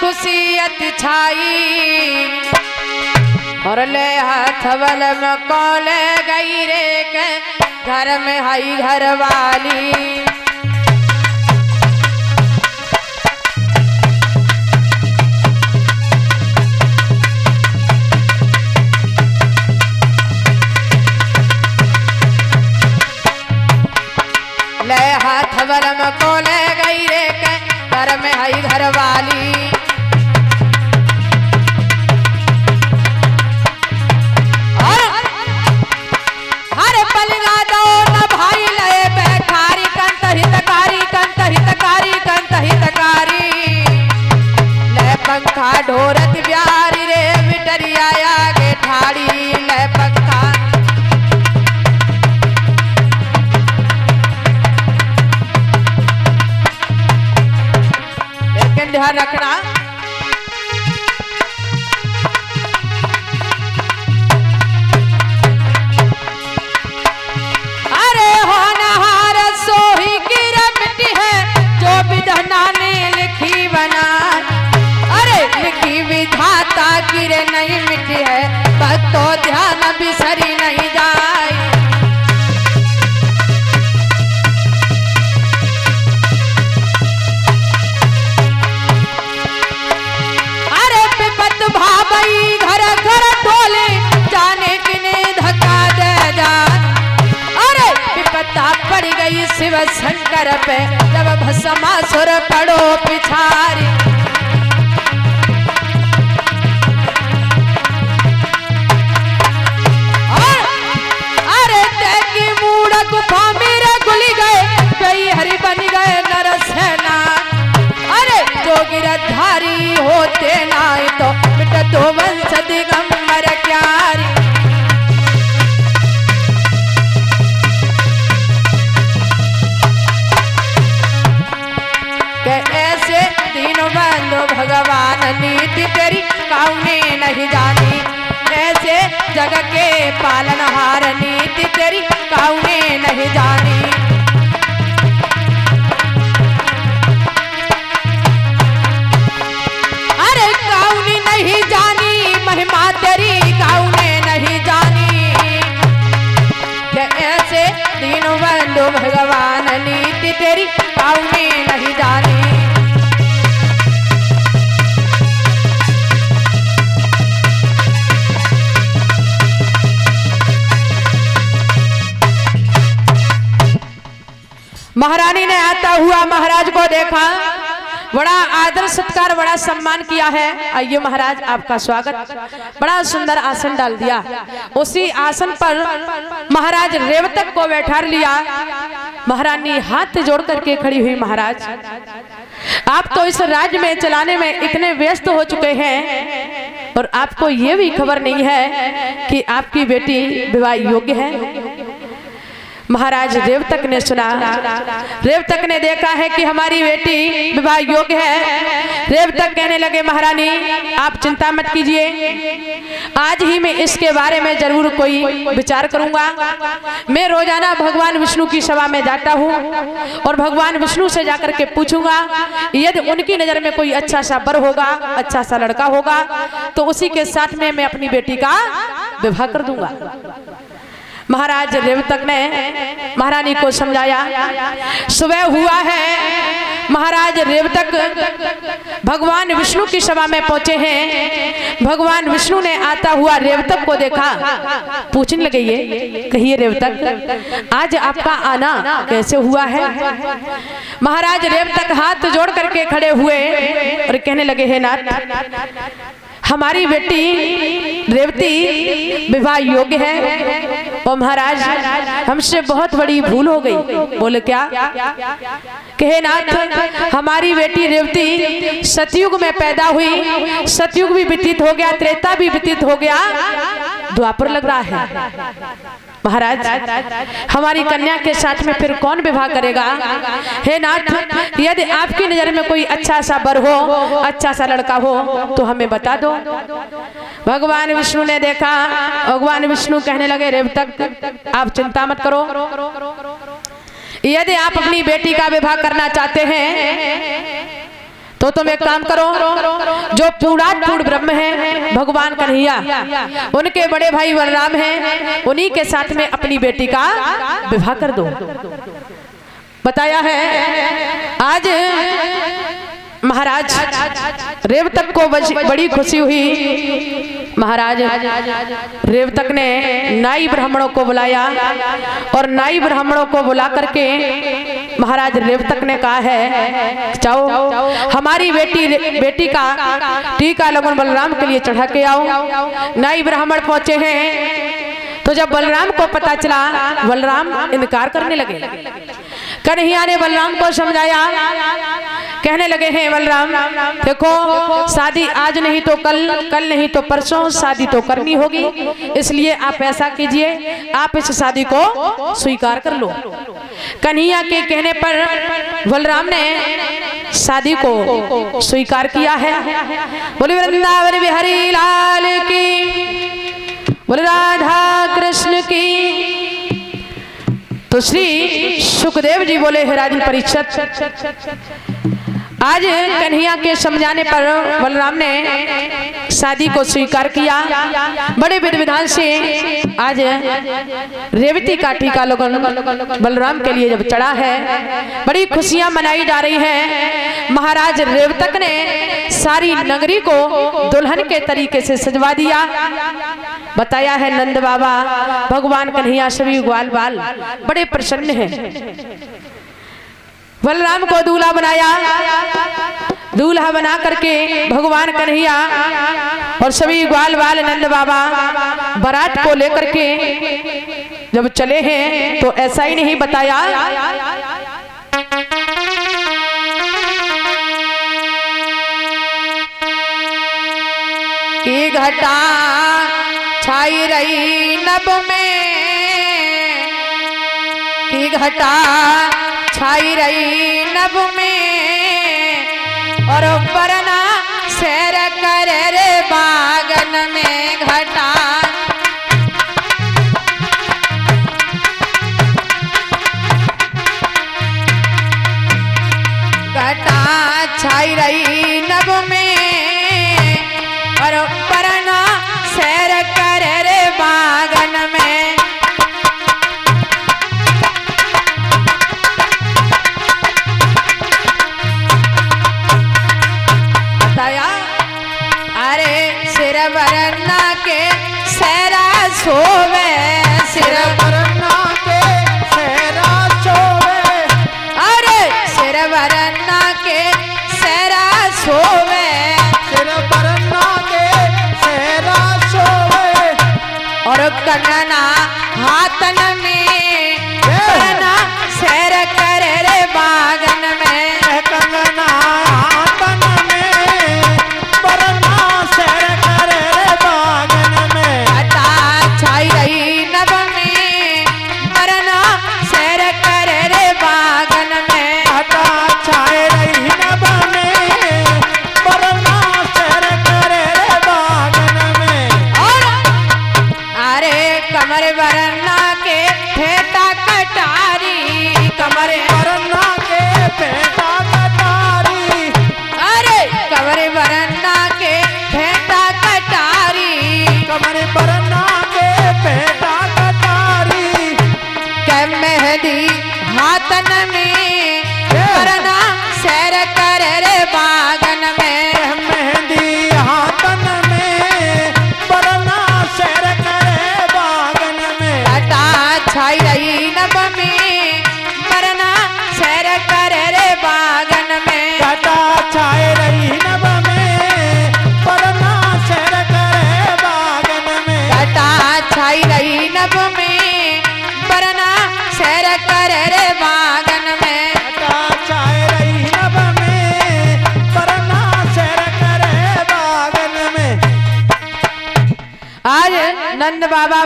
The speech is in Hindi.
खुशियत छाई और ले हाथ बल में कोले गई रे के घर में हाई घर वाली। ले हाथ बल में कोले गई रे के घर में हाई घर वाली। पंखा ढोरत प्यारी रे बिटरिया आगे ठाड़ी ले पंखा। लेकिन ध्यान रखना अरे होनहार सोही की मिट्टी है जो विधना ने लिखी बना। लिखी विधाता गिरे नहीं मिटी है भक्तों ध्यान बिसरी नहीं जाए। अरे विपत भाई घर घर टोले जाने किने धक्का दे जान। अरे विपत्ता पड़ गई शिव शंकर पे जब भस्मासुर पड़ो पिछारी। हरि बन गए नरसेना। अरे जो गिरधारी होते ना तो मिट दो वंश दिगंबर क्यारी। ऐसे तीनों बंधु भगवान नीति तेरी काउने नहीं जानी। ऐसे जग के पालनहार नीति तेरी काउने नहीं जानी। नहीं जानी महिमा तेरी काउने नहीं जानी। ऐसे तीनों बंधु भगवान नीति तेरी काउने नहीं जानी। महारानी ने आता हुआ महाराज को देखा, बड़ा आदर सत्कार बड़ा सम्मान किया है। आइए महाराज आपका स्वागत। बड़ा सुंदर आसन डाल दिया। उसी आसन पर महाराज रेवतक को बैठा लिया। महारानी हाथ जोड़ करके खड़ी हुई, महाराज आप तो इस राज्य में चलाने में इतने व्यस्त हो चुके हैं और आपको ये भी खबर नहीं है कि आपकी बेटी विवाह योग्य है। महाराज रेवतक ने सुना, रेवतक ने देखा है कि हमारी बेटी विवाह योग्य है। रेवतक कहने लगे महारानी आप चिंता मत कीजिए, आज ही मैं इसके बारे में जरूर कोई विचार करूंगा। मैं रोजाना भगवान विष्णु की सभा में जाता हूँ और भगवान विष्णु से जाकर के पूछूंगा यदि उनकी नजर में कोई अच्छा सा वर होगा, अच्छा सा लड़का होगा तो उसी के साथ में मैं अपनी बेटी का विवाह कर दूंगा। महाराज रेवतक ने महारानी को समझाया। सुबह हुआ है, महाराज रेवतक भगवान विष्णु की सभा में पहुंचे हैं। भगवान विष्णु ने आता हुआ रेवतक को देखा, पूछने लगे ये कहिए रेवतक आज आपका आना कैसे हुआ है। महाराज रेवतक हाथ जोड़ करके खड़े हुए और कहने लगे हे नाथ हमारी बेटी रेवती विवाह योग्य है और महाराज हमसे बहुत बड़ी भूल हो गई। बोले क्या? कहे नाथ हमारी बेटी रेवती सतयुग में पैदा हुई, सतयुग भी व्यतीत हो गया, त्रेता भी व्यतीत हो गया, द्वापर लग रहा है। महाराज हमारी कन्या के साथ में फिर कौन विवाह करेगा? हे नाथ यदि आपकी नजर में कोई अच्छा सा वर हो, अच्छा सा लड़का हो तो हमें बता दो। भगवान विष्णु ने देखा, भगवान विष्णु कहने लगे रेवतक आप चिंता मत करो, यदि आप अपनी बेटी का विवाह करना चाहते हैं तो तुम एक काम करो, जो पूर्ण ब्रह्म है भगवान कन्हैया, उनके बड़े भाई बलराम हैं, उन्हीं के साथ में अपनी बेटी का विवाह कर दो। बताया है आज महाराज रेवतक को बड़ी खुशी हुई। महाराज रेवतक ने नाई ब्राह्मणों को बुलाया और नाई ब्राह्मणों को बुला करके महाराज रेवतक ने कहा है, जाओ हमारी बेटी का टीका लगन बलराम के लिए चढ़ा के आओ। नाई ब्राह्मण पहुंचे हैं तो जब बलराम को पता चला, बलराम इनकार करने लगे। कन्हैया ने बलराम को समझाया, कहने लगे हैं बलराम देखो, शादी आज नहीं तो कल नहीं तो परसों शादी तो करनी होगी, इसलिए आप ऐसा कीजिए, आप इस शादी को स्वीकार कर लो। कन्हैया के कहने पर बलराम ने शादी को स्वीकार किया है। बोले वृंदावन बिहारी लाल की, बोले राधा कृष्ण की। तो श्री सुखदेव जी बोले हे राजन परीक्षित, आज कन्हैया के समझाने पर बलराम ने शादी को स्वीकार किया। बड़े विधि विधान से आज रेवती का टीका लोगन बलराम के लिए जब चढ़ा है, बड़ी खुशियां मनाई जा रही हैं। महाराज रेवतक ने सारी नगरी को दुल्हन के तरीके से सजवा दिया। बताया है नंद बाबा भगवान कन्हैया सभी ग्वाल बाल बड़े प्रसन्न हैं। बलराम को दूल्हा बनाया, दूल्हा बना करके भगवान कन्हैया और सभी ग्वाल बाल नंद बाबा बारात को लेकर के जब चले हैं तो ऐसा ही नहीं बताया कि घटा छाई रही नभ में, कि घटा छाई रही नभ में और परना सैर करे रे बागन में। घटा घटा छाई रही नभ में और परना सैर करे रे बागन में। सिर बरना के सेरा सोवे, सिर बरना के सेरा सोवे, अरे सिर बरना के सेरा सोवे, सिर बरना के सेरा सोवे और कंगना हाथन में करना सैर करे रे बागन में। कंगना हाथन में बरना सैर करे रे बागन में। घटा छाई रही नभ में बरना सैर करे रे बागन में। घटा छाई रही नभ में बरना सैर करे रे बागन में। और अरे कमर बरना के फेटा कटारी, कमर बरना के फेटा कटारी, अरे कमर बरना के फेटा कटारी, कमर बरना के फेटा कटारी। के मेहंदी हाथन में बरना सैर करे रे बागन में। मेहंदी हाथन में बरना सैर करे बागन में। घटा छाई रही नभ में बरना सैर करे रे बागन में। घटा छाई रही नभ में बरना सैर करे बागन में। घटा छाई रही नभ में बरना सैर करे रे बागन में। घटा छाई रही नभ में बरना सैर करे बागन में। आज नंद बाबा